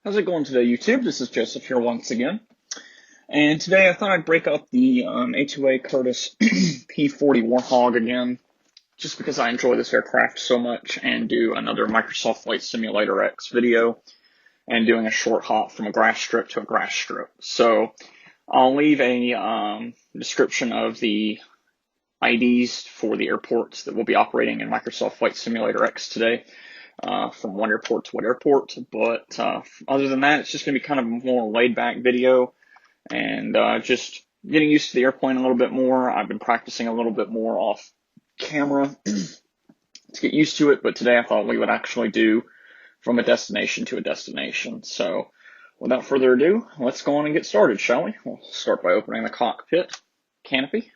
How's it going today, YouTube? This is Joseph here once again. And today I thought I'd break out the A2A Curtiss P-40 Warthog again, just because I enjoy this aircraft so much, and do another Microsoft Flight Simulator X video, and doing a short hop from a grass strip to a grass strip. So I'll leave a description of the IDs for the airports that will be operating in Microsoft Flight Simulator X today. From one airport to what airport, but other than that, it's just going to be kind of a more laid-back video, and just getting used to the airplane a little bit more. I've been practicing a little bit more off camera to get used to it, but today I thought we would actually do from a destination to a destination. So without further ado, let's go on and get started, shall we? We'll start by opening the cockpit canopy.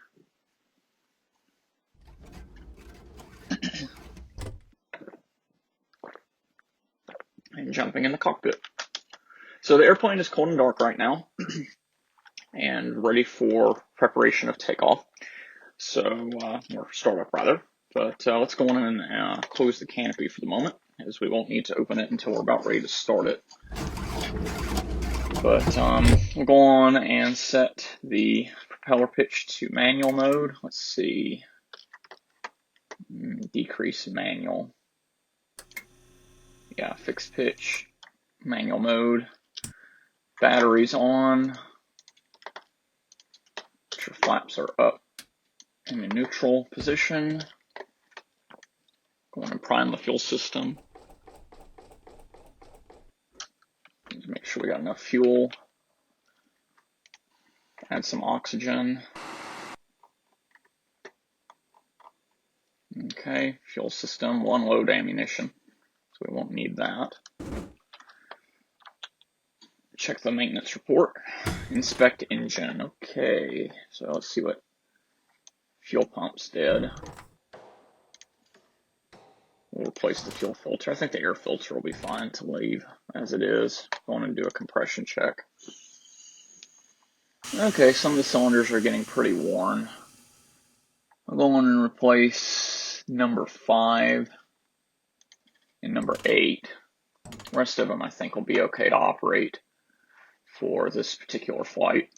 And jumping in the cockpit. So the airplane is cold and dark right now and ready for preparation of takeoff. So, or startup rather. But let's go on and close the canopy for the moment, as we won't need to open it until we're about ready to start it. But we'll go on and set the propeller pitch to manual mode. Let's see. Decrease manual. Yeah, fixed pitch. Manual mode. Batteries on. Your flaps are up in a neutral position. Going to prime the fuel system. Just make sure we got enough fuel. Add some oxygen. Okay, fuel system, one load ammunition. So we won't need that. Check the maintenance report. Inspect engine. Okay, so let's see what fuel pumps did. We'll replace the fuel filter. I think the air filter will be fine to leave as it is. Going to do a compression check. Okay, some of the cylinders are getting pretty worn. I'll go on and replace number 5 and number 8. The rest of them I think will be okay to operate for this particular flight.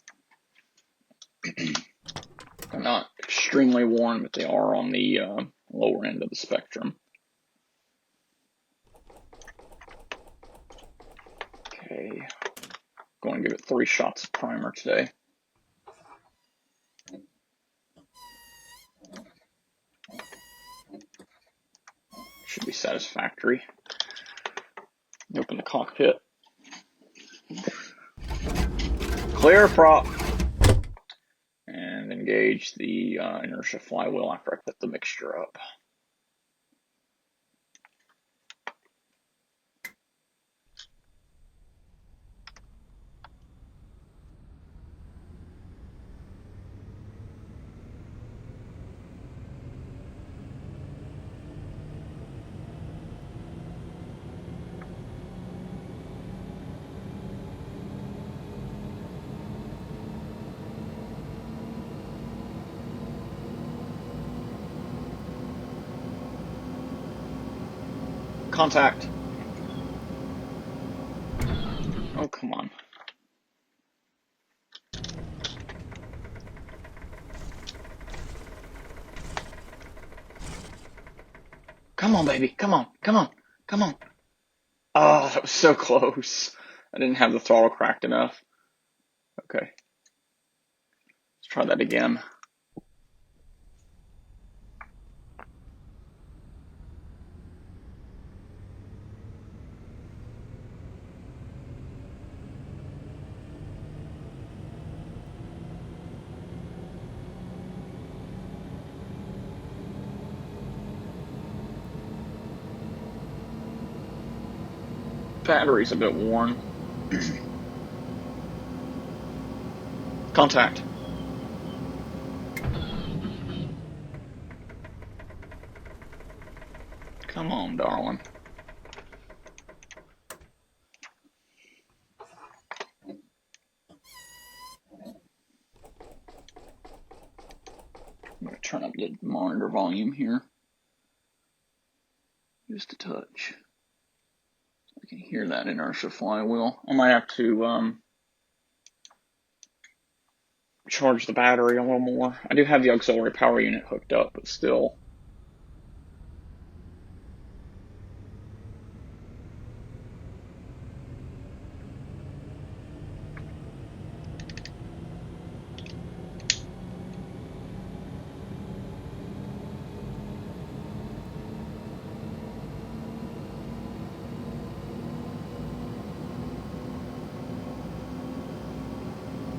They're not extremely worn, but they are on the lower end of the spectrum. Okay, going to give it 3 shots of primer today. Should be satisfactory. Open the cockpit. Clear prop. And engage the inertia flywheel after I put the mixture up. Contact. Oh, come on. Come on, baby. Come on. Come on. Come on. Oh, that was so close. I didn't have the throttle cracked enough. Okay. Let's try that again. Battery's a bit worn. Contact. Come on, darling. I'm going to turn up the monitor volume here. Just a touch. So I can Hear that inertia flywheel. I might have to charge the battery a little more. I do have the auxiliary power unit hooked up, but still.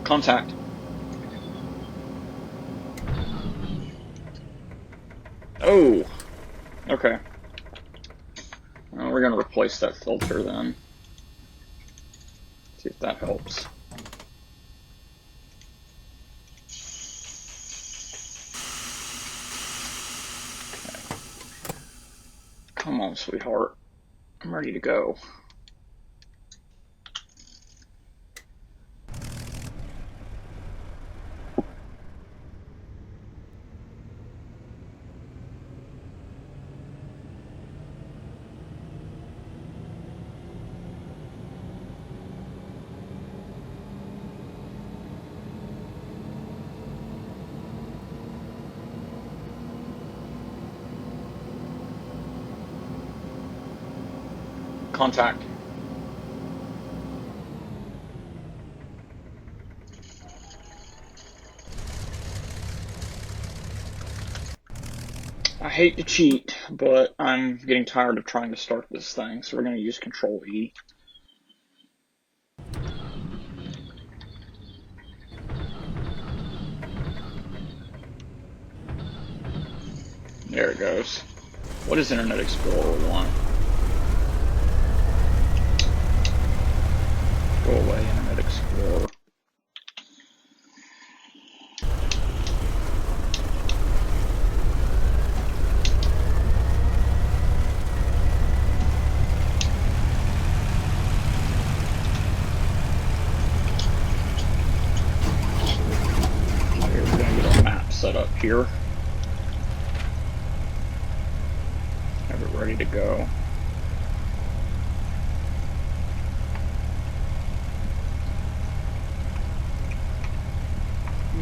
Contact. Oh, okay. Well, we're going to replace that filter then. See if that helps. Okay. Come on, sweetheart. I'm ready to go. Contact. I hate to cheat, but I'm getting tired of trying to start this thing, so we're going to use Control E. There it goes. What does Internet Explorer want? Go away, Internet Explorer. We're going to get our map set up here. Have it ready to go.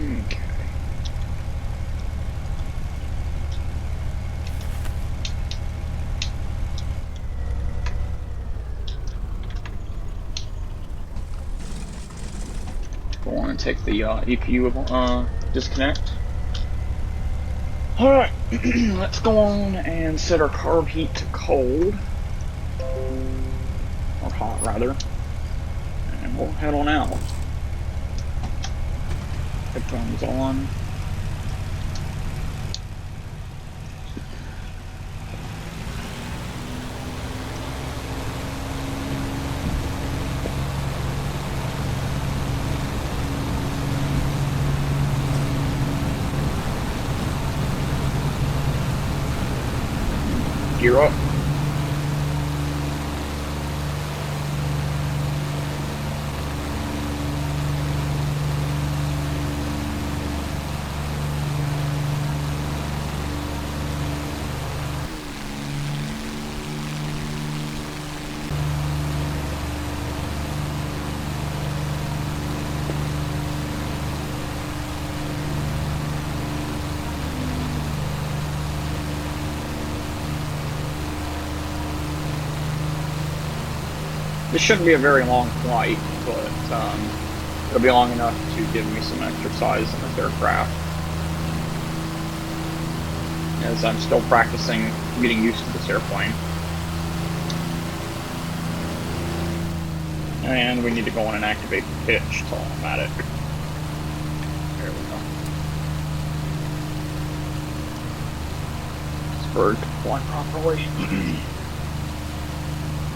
Okay. Go on and take the EPU disconnect. Alright, let's go on and set our carb heat to cold. Or hot, rather. And we'll head on out. Headphones on. Gear up. This shouldn't be a very long flight, but it'll be long enough to give me some exercise in this aircraft, as I'm still practicing getting used to this airplane. And we need to go in and activate the pitch to automatic. There we go. This bird can fly properly.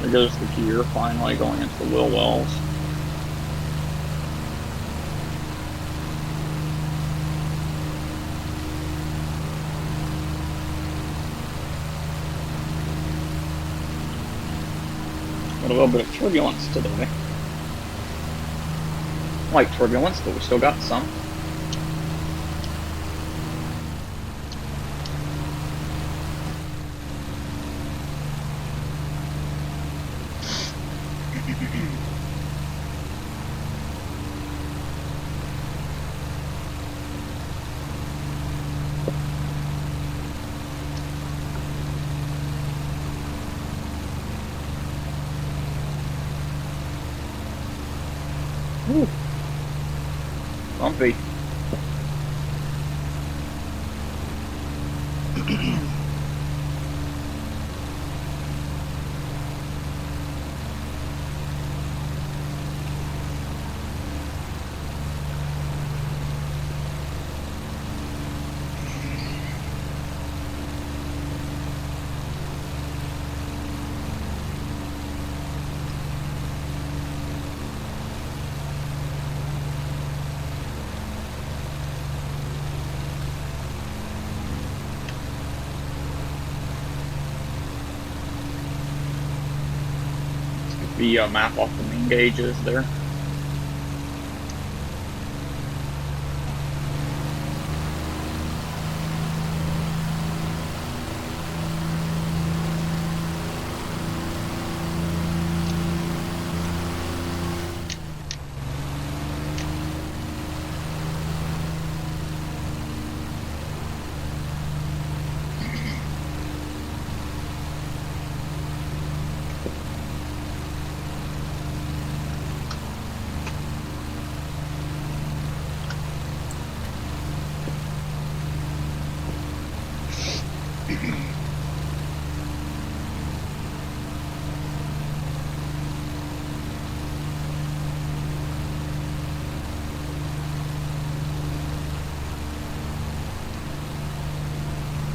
There goes the gear finally going into the wheel wells. Got a little bit of turbulence today. Light turbulence, but we still got some. Whew. Bumpy. The map off the main gauges there.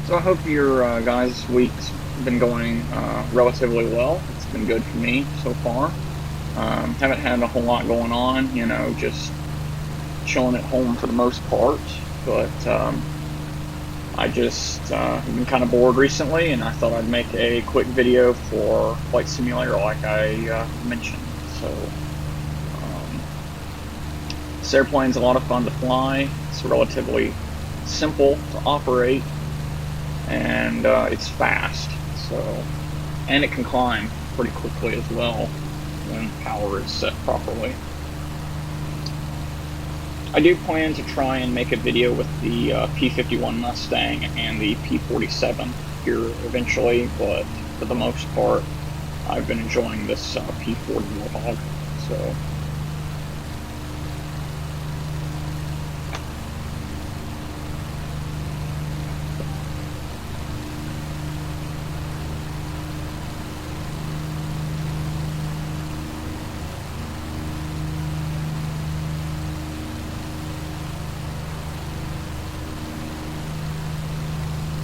So I hope your guys' week's been going relatively well. It's been good for me so far. Haven't had a whole lot going on, you know, just chilling at home for the most part. But I just been kind of bored recently, and I thought I'd make a quick video for Flight Simulator like I mentioned. So this airplane's a lot of fun to fly. It's relatively simple to operate, and it's fast, so, and it can climb pretty quickly as well when power is set properly. I do plan to try and make a video with the P-51 Mustang and the P-47 here eventually, but for the most part I've been enjoying this P-40 Warthog. So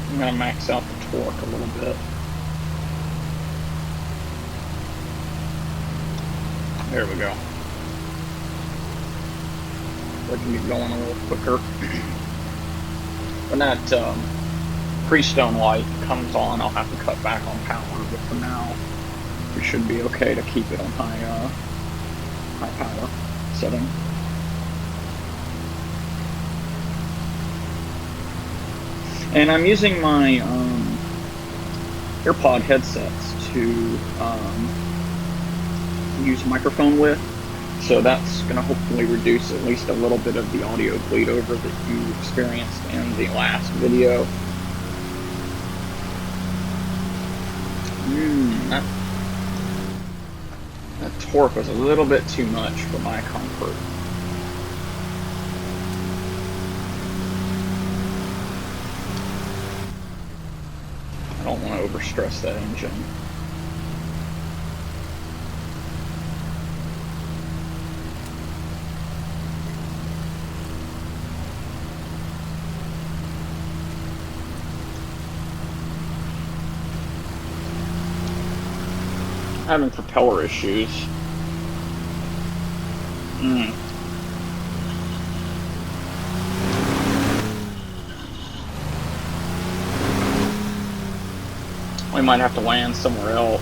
I'm going to max out the torque a little bit. There we go. So I can get going a little quicker. When that Freestone light comes on, I'll have to cut back on power, but for now, we should be okay to keep it on high power setting. And I'm using my AirPod headsets to use microphone with, so that's going to hopefully reduce at least a little bit of the audio bleed over that you experienced in the last video. That torque was a little bit too much for my comfort. I don't want to overstress that engine. Having propeller issues. We might have to land somewhere else.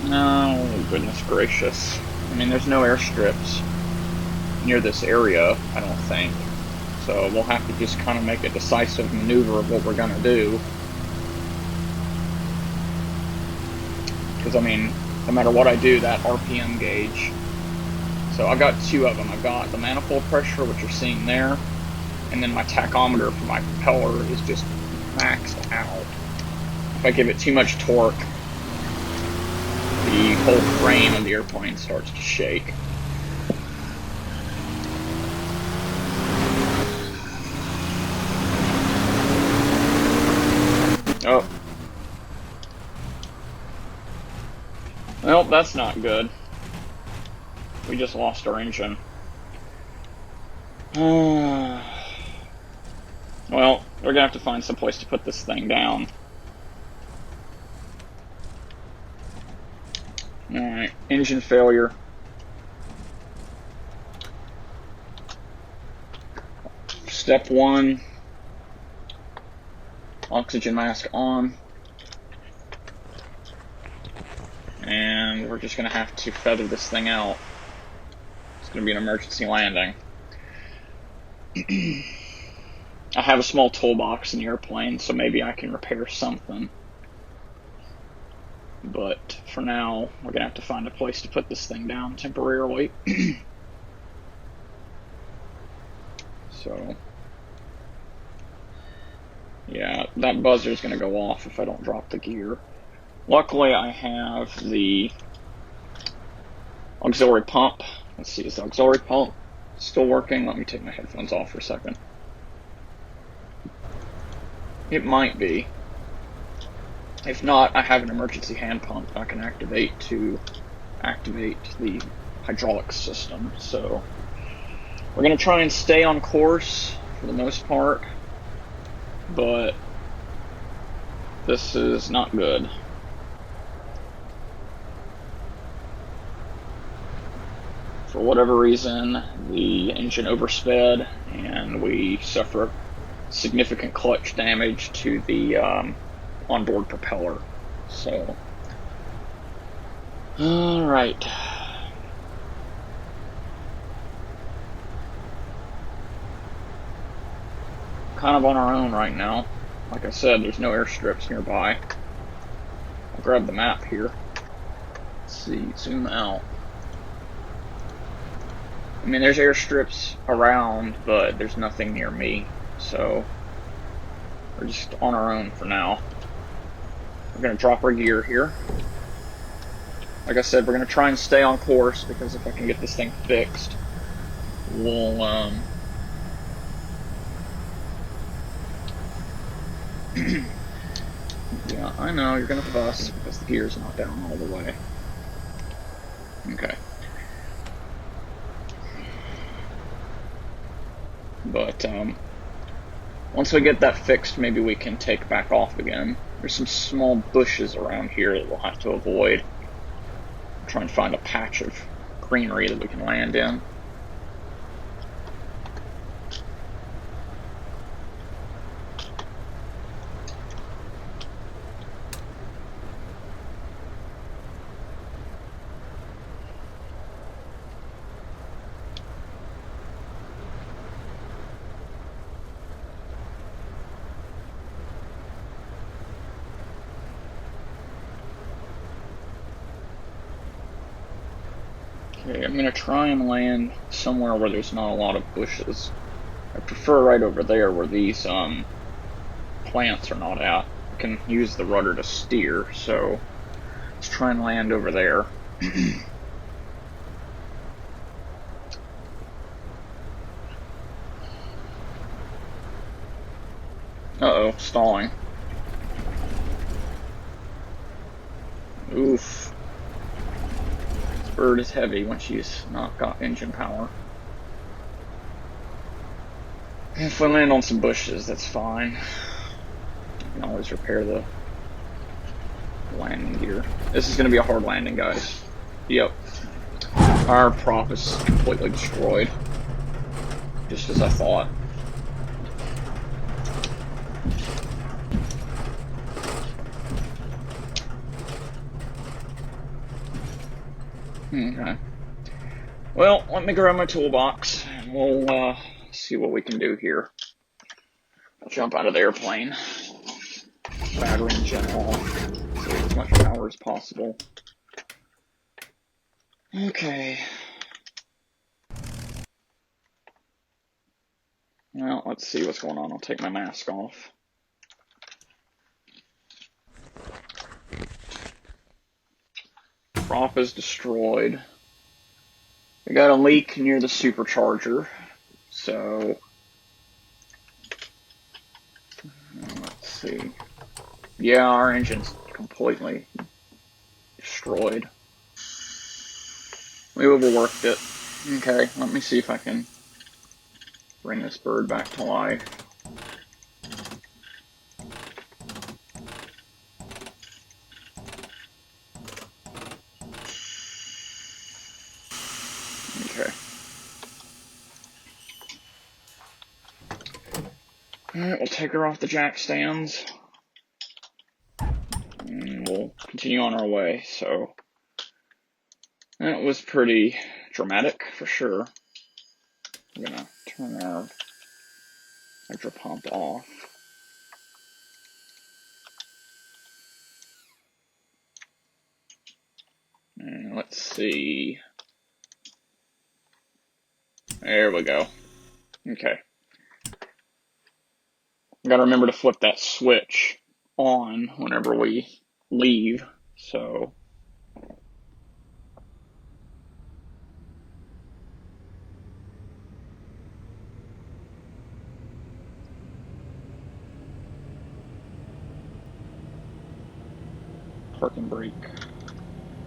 Oh, goodness gracious. I mean, there's no airstrips. near this area, I don't think. So we'll have to just kind of make a decisive maneuver of what we're going to do. Because, I mean, no matter what I do, that RPM gauge... So I've got two of them. I've got the manifold pressure, which you're seeing there, and then my tachometer for my propeller is just maxed out. If I give it too much torque, the whole frame of the airplane starts to shake. Oh. Well, that's not good. We just lost our engine. Well, we're gonna have to find some place to put this thing down. Alright, engine failure. Step 1. Oxygen mask on. And we're just gonna have to feather this thing out. It's gonna be an emergency landing. I have a small toolbox in the airplane, so maybe I can repair something. But for now, we're gonna have to find a place to put this thing down temporarily. So, yeah, that buzzer's gonna go off if I don't drop the gear. Luckily, I have the auxiliary pump. Let's see, is the auxiliary pump still working? Let me take my headphones off for a second. It might be. If not, I have an emergency hand pump I can activate to activate the hydraulics system. So we're going to try and stay on course for the most part, but this is not good. For whatever reason, the engine oversped and we suffer significant clutch damage to the onboard propeller. So, alright. Kind of on our own right now. Like I said, there's no airstrips nearby. I'll grab the map here. Let's see, zoom out. I mean, there's airstrips around, but there's nothing near me. So, we're just on our own for now. We're going to drop our gear here. Like I said, we're going to try and stay on course, because if I can get this thing fixed, we'll, yeah, I know, you're going to fuss, because the gear's not down all the way. Okay. But, once we get that fixed, maybe we can take back off again. There's some small bushes around here that we'll have to avoid. Try and find a patch of greenery that we can land in. Okay, I'm going to try and land somewhere where there's not a lot of bushes. I prefer right over there where these plants are not at. I can use the rudder to steer, so let's try and land over there. Uh-oh, stalling. Oof. Bird is heavy when she's not got engine power. If we land on some bushes, that's fine. You can always repair the landing gear. This is going to be a hard landing, guys. Yep. Our prop is completely destroyed. Just as I thought. Okay. Well, let me grab my toolbox. we'll see what we can do here. I'll jump out of the airplane. Battery and gen off. Save as much power as possible. Okay. Well, let's see what's going on. I'll take my mask off. Prop is destroyed. We got a leak near the supercharger, so let's see. Yeah, our engine's completely destroyed. We overworked it. Okay, let me see if I can bring this bird back to life. Okay. Alright, we'll take her off the jack stands. And we'll continue on our way, so that was pretty dramatic for sure. I'm gonna turn our hydro pump off. And let's see. There we go. Okay. Gotta remember to flip that switch on whenever we leave, so. Parking brake.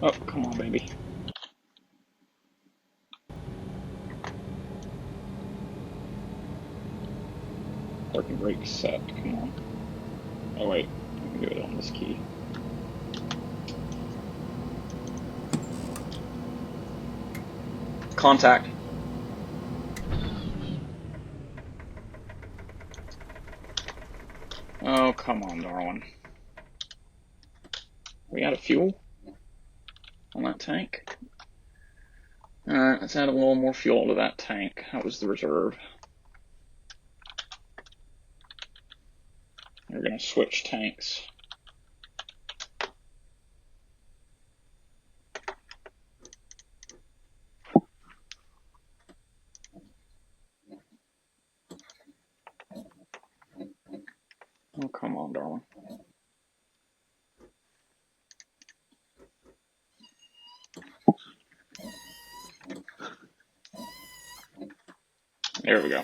Oh, come on, baby. Parking brake set, come on. Oh wait, I can do it on this key. Contact. Oh, come on, Darwin. We out of fuel on that tank? Alright, let's add a little more fuel to that tank. That was the reserve. We're going to switch tanks. Oh, come on, Darwin. There we go.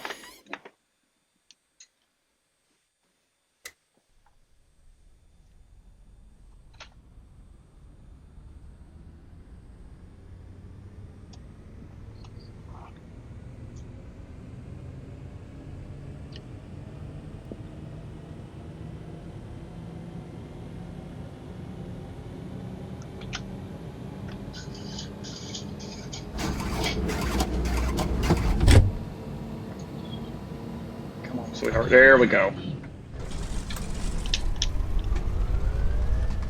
Sweetheart. There we go.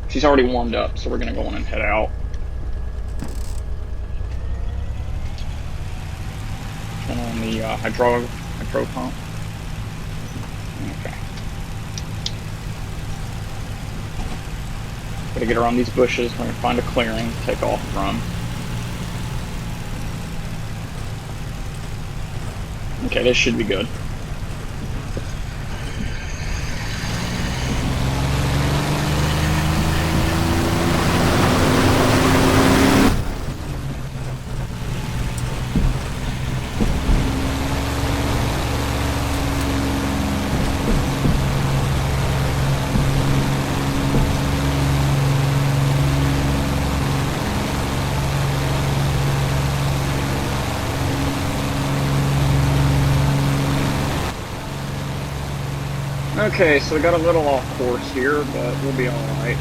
She's already warmed up, so we're going to go on and head out. Turn on the hydro pump. Okay. Gotta get around these bushes. We're going to find a clearing, take off and run. Okay, this should be good. Okay, so we got a little off course here, but we'll be alright.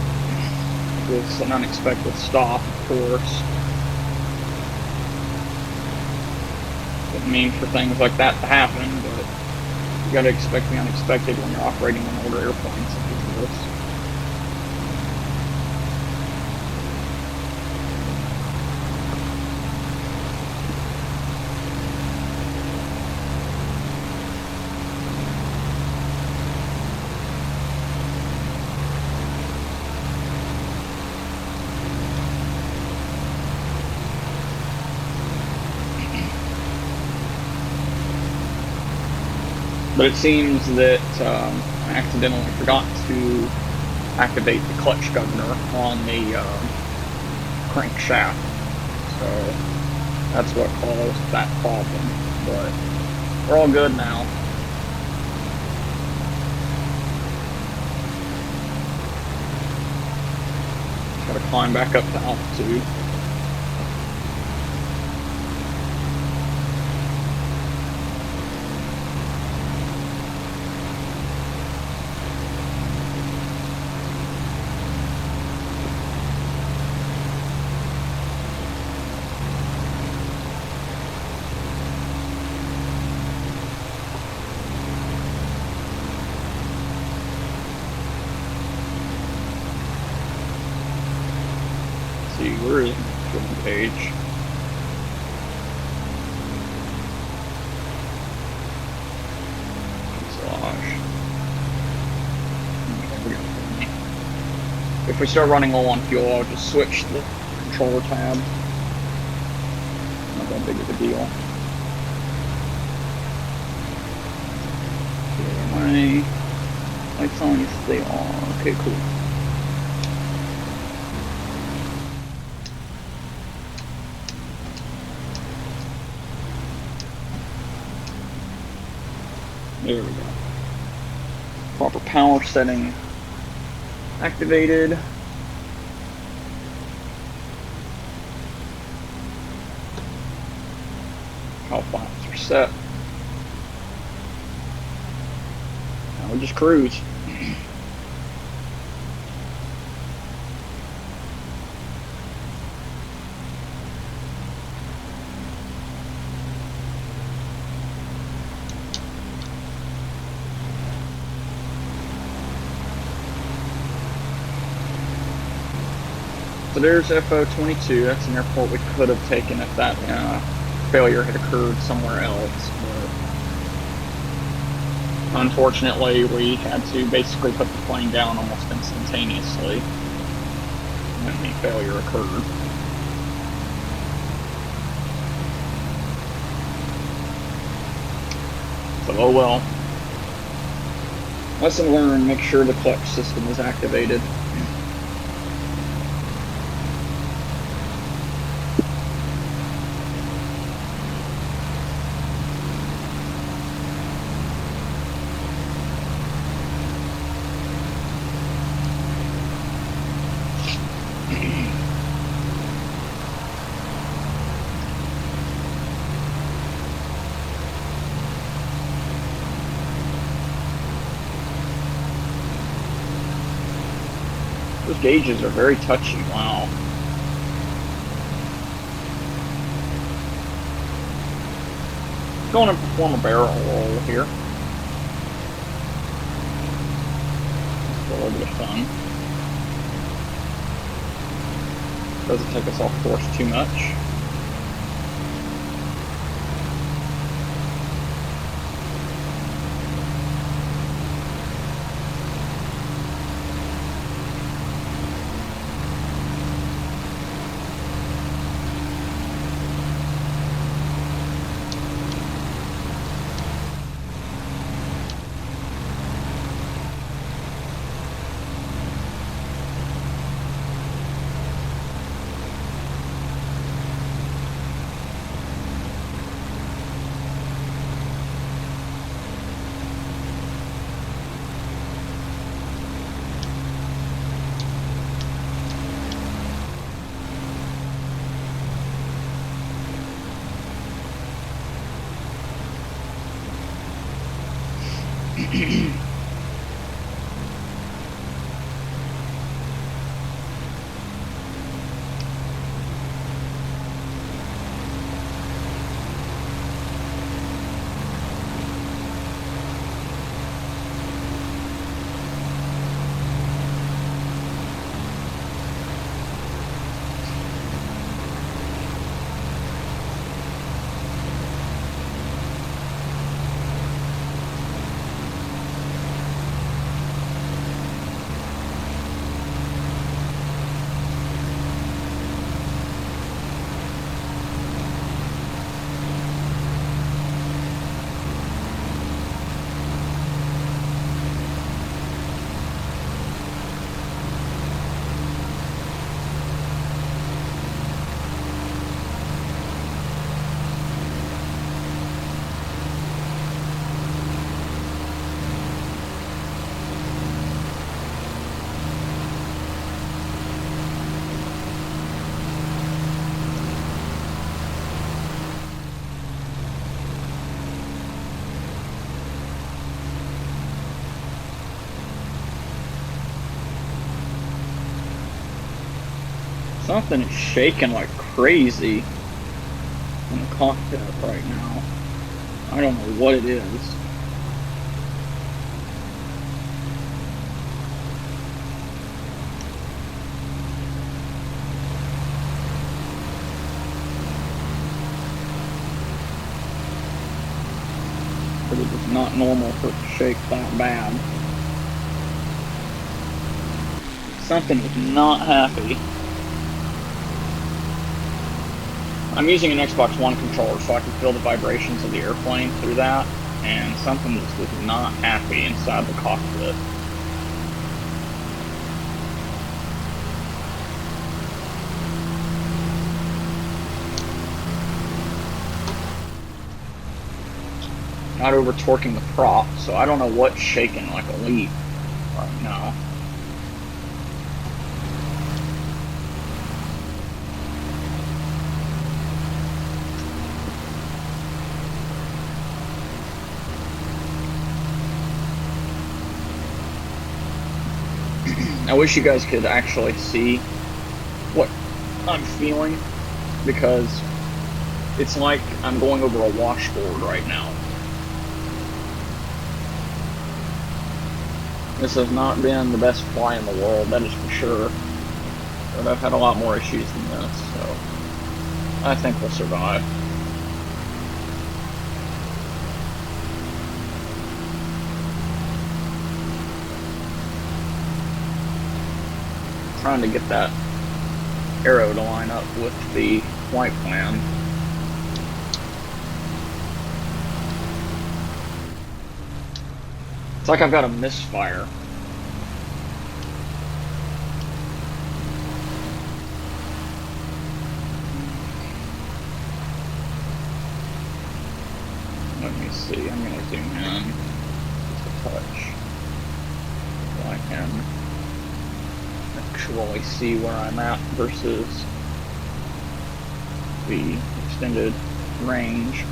It's an unexpected stop, of course. Didn't mean for things like that to happen, but you gotta expect the unexpected when you're operating an older airplane such as this. But it seems that I accidentally forgot to activate the clutch governor on the crankshaft. So that's what caused that problem. But we're all good now. Just gotta climb back up to altitude. See, where is the fuel page? Fuselage. Okay, we got plenty. If we start running low on fuel, I'll just switch the controller tab. Not that big of a deal. Okay, my lights on? Yes, they are. Okay, cool. There we go. Proper power setting activated. Power flaps are set. Now we'll just cruise. So there's FO22. That's an airport we could have taken if that failure had occurred somewhere else. But unfortunately, we had to basically put the plane down almost instantaneously when the failure occurred. So, oh well. Lesson learned, make sure the clutch system is activated. Those gauges are very touchy, wow. Going to perform a barrel roll here. Just a little bit of fun. Doesn't take us off course too much. Something is shaking like crazy in the cockpit right now. I don't know what it is. But it is not normal for it to shake that bad. Something is not happy. I'm using an Xbox One controller so I can feel the vibrations of the airplane through that, and something just was not happy inside the cockpit. Not over torquing the prop, so I don't know what's shaking like a leaf right now. I wish you guys could actually see what I'm feeling, because it's like I'm going over a washboard right now. This has not been the best fly in the world, that is for sure. But I've had a lot more issues than this, so I think we'll survive. Trying to get that arrow to line up with the flight plan. It's like I've got a misfire. Let me see, I'm going to zoom in just a touch so I can actually see where I'm at versus the extended range.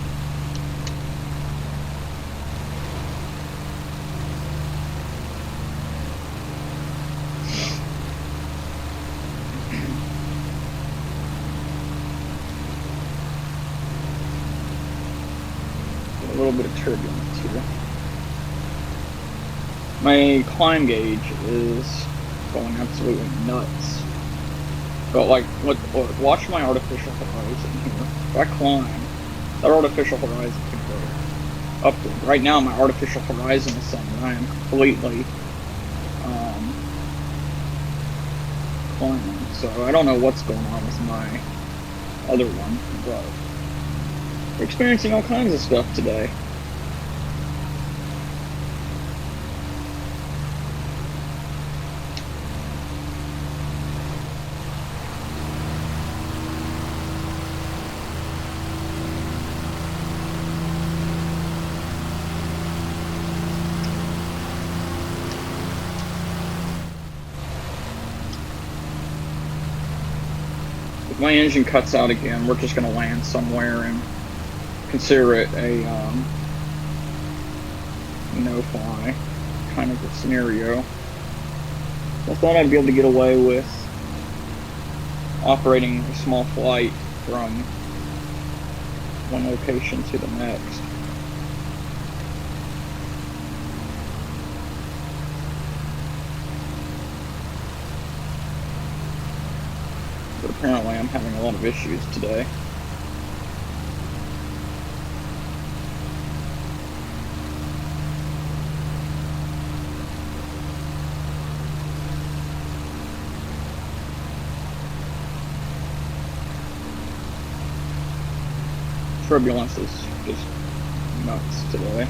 A little bit of turbulence here. My climb gauge is going absolutely nuts. But like, look, watch my artificial horizon here. If I climb, that artificial horizon can go upward. Right now, my artificial horizon is saying I am completely climbing. So I don't know what's going on with my other one, but we're experiencing all kinds of stuff today. If my engine cuts out again, we're just going to land somewhere and consider it a no-fly kind of a scenario. I thought I'd be able to get away with operating a small flight from one location to the next. But apparently I'm having a lot of issues today. Turbulence is just nuts today.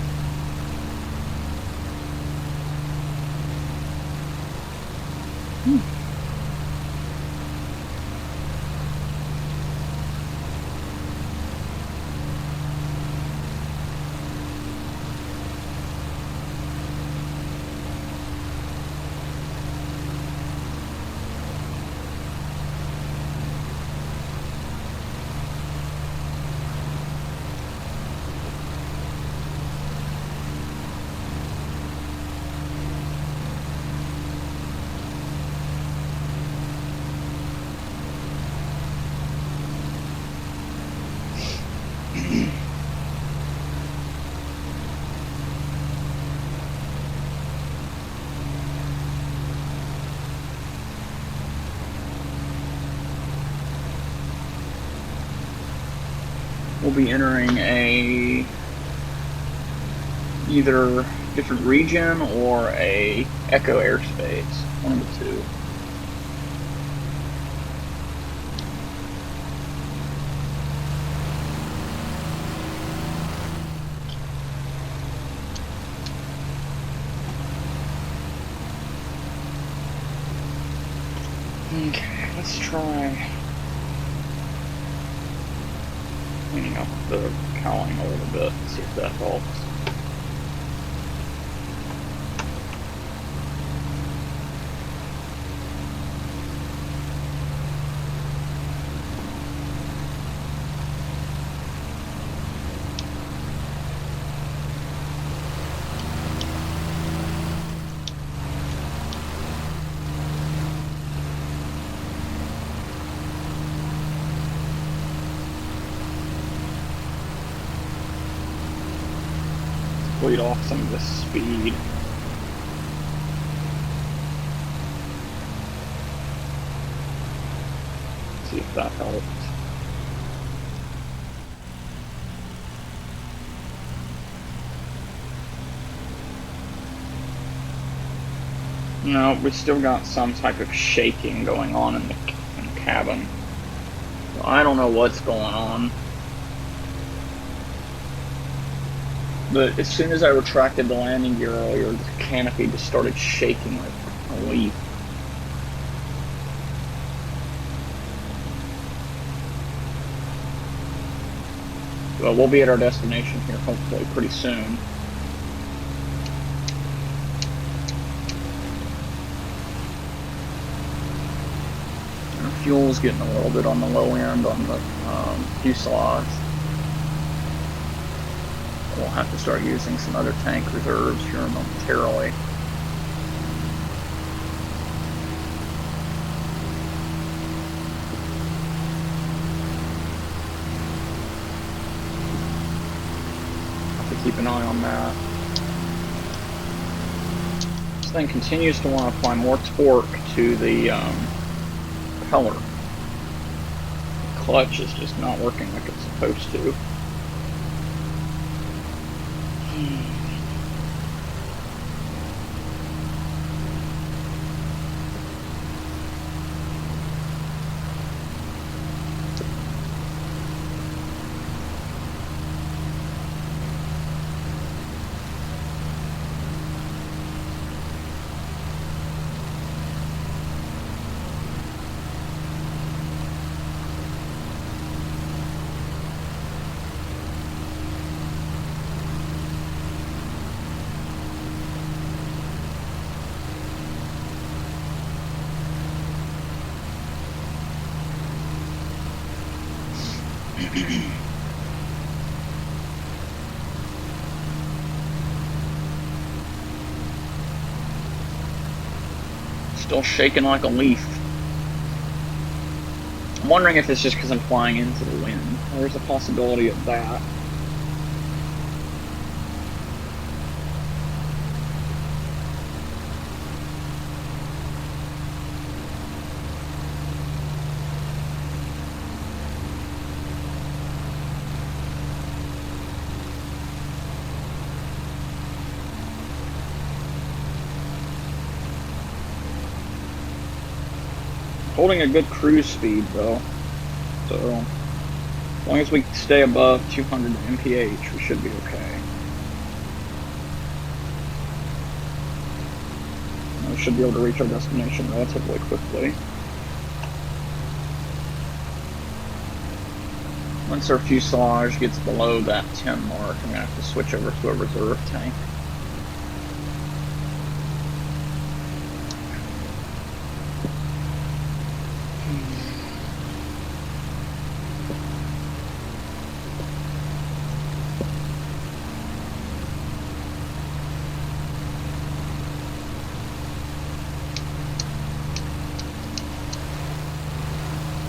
we'll be entering a either different region or a echo airspace, one of the two. Okay, let's try cleaning up the cowling a little bit, see if that helps. Bleed off some of the speed. See if that helps. No, we still got some type of shaking going on in the cabin. So I don't know what's going on. But as soon as I retracted the landing gear earlier, the canopy just started shaking like a leaf. Well, we'll be at our destination here hopefully pretty soon. Our fuel's getting a little bit on the low end on the fuselage. We'll have to start using some other tank reserves here momentarily. Have to keep an eye on that. This thing continues to want to apply more torque to the propeller. The clutch is just not working like it's supposed to. Still shaking like a leaf. I'm wondering if it's just because I'm flying into the wind. There's a possibility of that. Holding a good cruise speed though, so as long as we stay above 200 mph, we should be okay. We should be able to reach our destination relatively quickly. Once our fuselage gets below that 10 mark, I'm going to have to switch over to a reserve tank.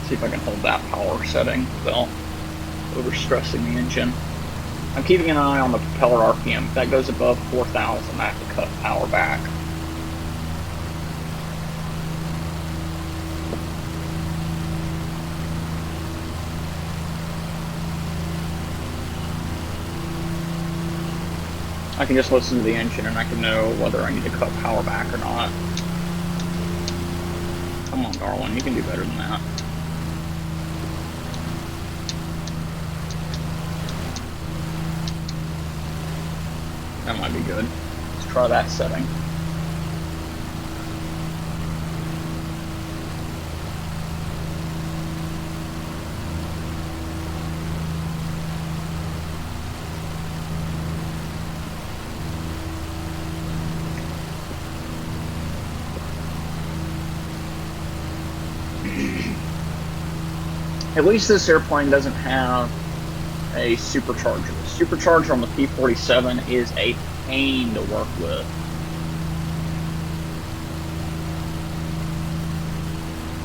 See if I can hold that power setting without overstressing the engine. I'm keeping an eye on the propeller RPM. If that goes above 4,000, I have to cut power back. I can just listen to the engine and I can know whether I need to cut power back or not. Come on, Darwin, you can do better than that. That might be good. Let's try that setting. At least this airplane doesn't have a supercharger. The supercharger on the P-47 is a pain to work with.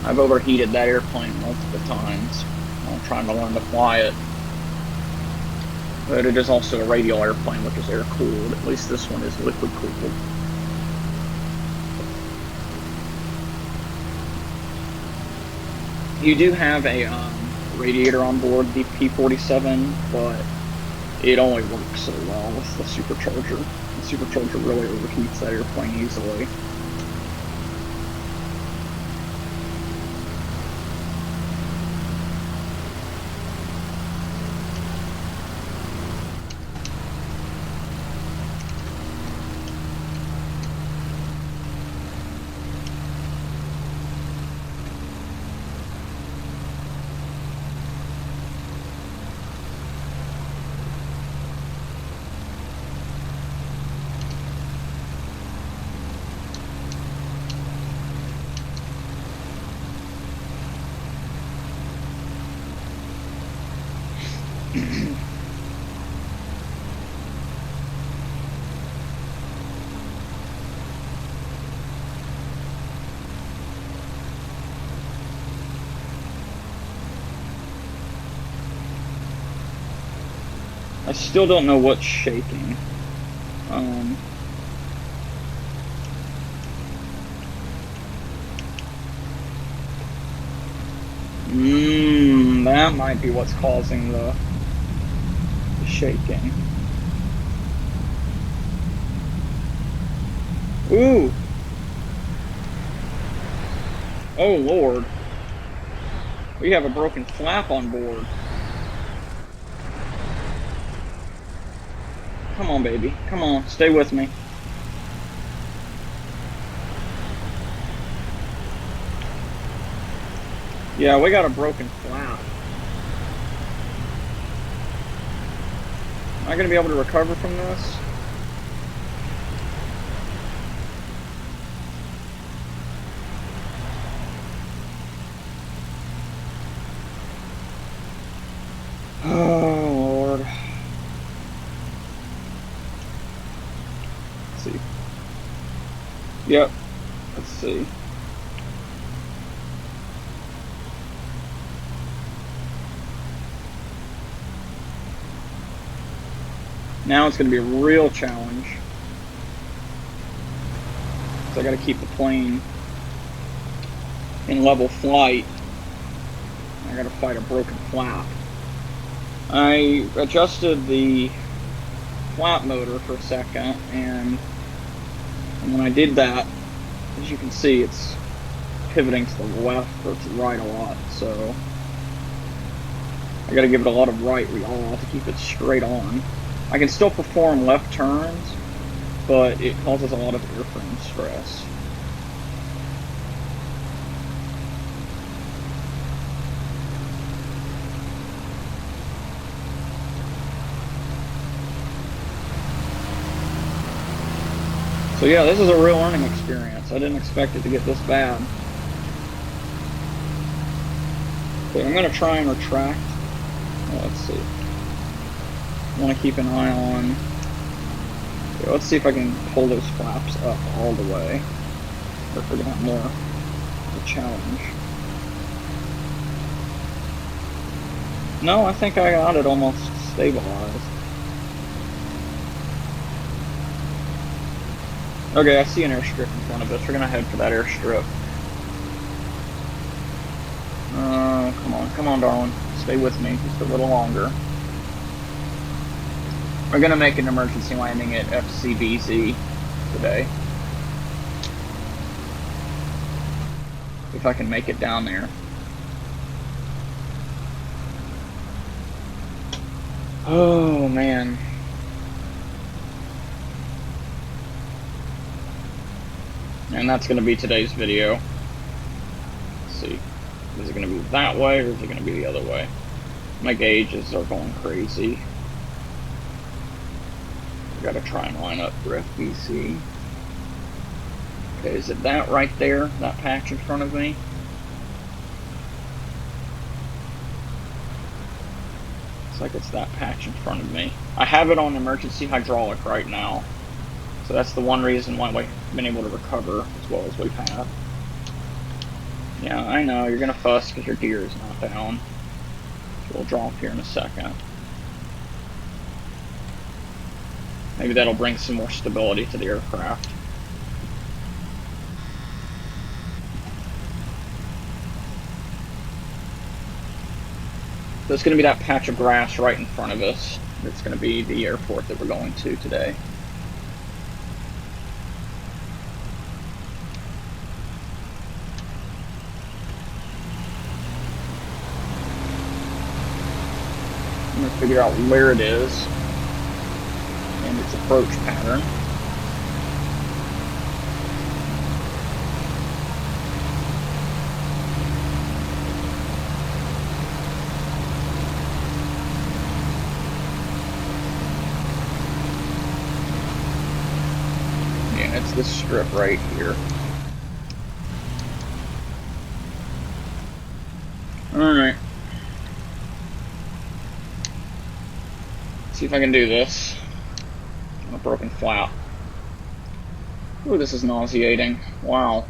I've overheated that airplane multiple times while trying to learn to fly it. But it is also a radial airplane, which is air-cooled. At least this one is liquid-cooled. You do have a radiator on board the P-47, but it only works so well with the supercharger. The supercharger really overheats that airplane easily. I still don't know what's shaking. That might be what's causing the shaking. Ooh! Oh Lord. We have a broken flap on board. Come on, baby. Come on, stay with me. Yeah, we got a broken flap. Am I gonna be able to recover from this? Oh, Lord. Let's see. Yep. Let's see. Now it's going to be a real challenge. So I got to keep the plane in level flight. I got to fight a broken flap. I adjusted the flap motor for a second, and when I did that, as you can see, it's pivoting to the left or to the right a lot. So I got to give it a lot of right yaw to keep it straight on. I can still perform left turns, but it causes a lot of airframe stress. So yeah, this is a real learning experience. I didn't expect it to get this bad. Okay, I'm going to try and retract. Oh, let's see. I want to keep an eye on. Okay, let's see if I can pull those flaps up all the way, or if we're gonna have more of a challenge. No, I think I got it almost stabilized. Okay, I see an airstrip in front of us. We're gonna head for that airstrip. Come on, Darwin. Stay with me just a little longer. We're gonna make an emergency landing at FCBZ today. If I can make it down there. Oh man. And that's gonna be today's video. Let's see. Is it gonna be that way or is it gonna be the other way? My gauges are going crazy. I gotta try and line up for FBC. Okay, is it that right there? That patch in front of me? Looks like it's that patch in front of me. I have it on emergency hydraulic right now. So that's the one reason why we've been able to recover as well as we've had. Yeah, I know, you're gonna fuss because your gear is not down. So we'll drop here in a second. Maybe that'll bring some more stability to the aircraft. There's going to be that patch of grass right in front of us. It's going to be the airport that we're going to today. I'm going to figure out where it is and its approach pattern. It's this strip right here. Alright. See if I can do this on a broken flat. Ooh, this is nauseating. Wow.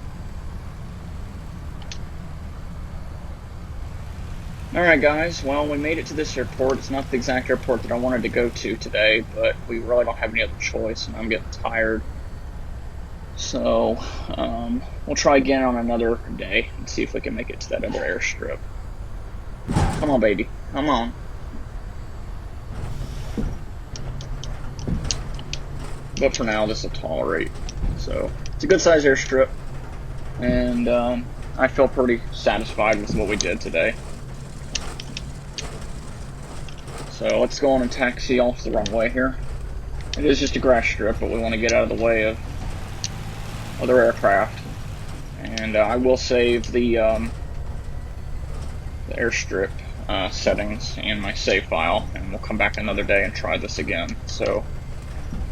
Alright guys, well we made it to this airport. It's not the exact airport that I wanted to go to today, but we really don't have any other choice and I'm getting tired. So, we'll try again on another day and see if we can make it to that other airstrip. Come on, baby. Come on. But for now, this will tolerate. So, it's a good size airstrip. And, I feel pretty satisfied with what we did today. So, let's go on and taxi off the runway here. It is just a grass strip, but we want to get out of the way of other aircraft, and I will save the airstrip settings in my save file, and we'll come back another day and try this again. So,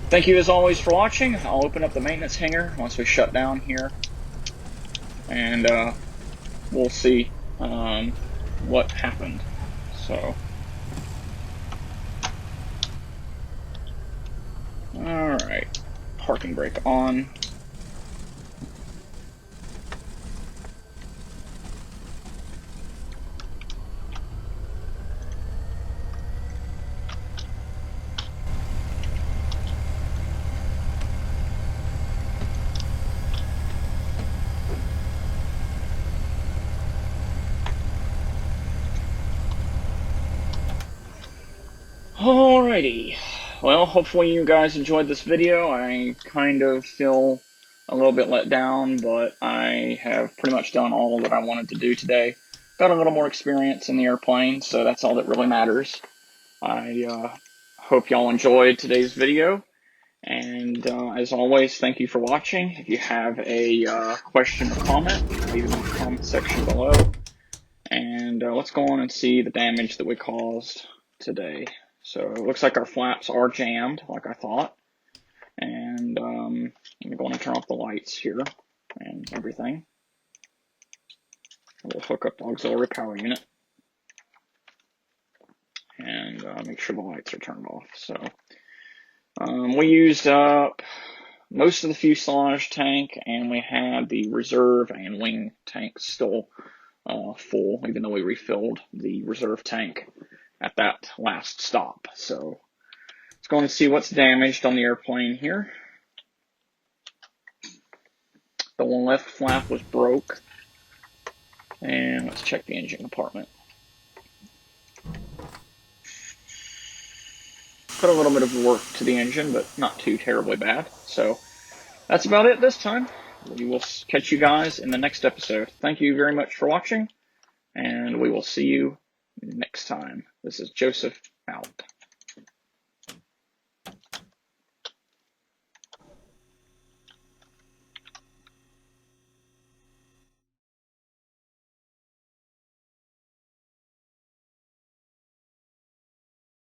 thank you as always for watching. I'll open up the maintenance hangar once we shut down here, and we'll see what happened. So, alright, parking brake on. Alrighty, well, hopefully you guys enjoyed this video. I kind of feel a little bit let down, but I have pretty much done all that I wanted to do today. Got a little more experience in the airplane, so that's all that really matters. I hope y'all enjoyed today's video, and as always, thank you for watching. If you have a question or comment, leave it in the comment section below. And let's go on and see the damage that we caused today. So it looks like our flaps are jammed, like I thought. And I'm going to turn off the lights here and everything. We'll hook up the auxiliary power unit and make sure the lights are turned off. So we used up most of the fuselage tank, and we had the reserve and wing tanks still full, even though we refilled the reserve tank at that last stop. So let's go and see what's damaged on the airplane here. The left flap was broke, and let's check the engine compartment. put a little bit of work to the engine, but not too terribly bad. So that's about it this time. We will catch you guys in the next episode. Thank you very much for watching, and we will see you next time. This is Joseph out.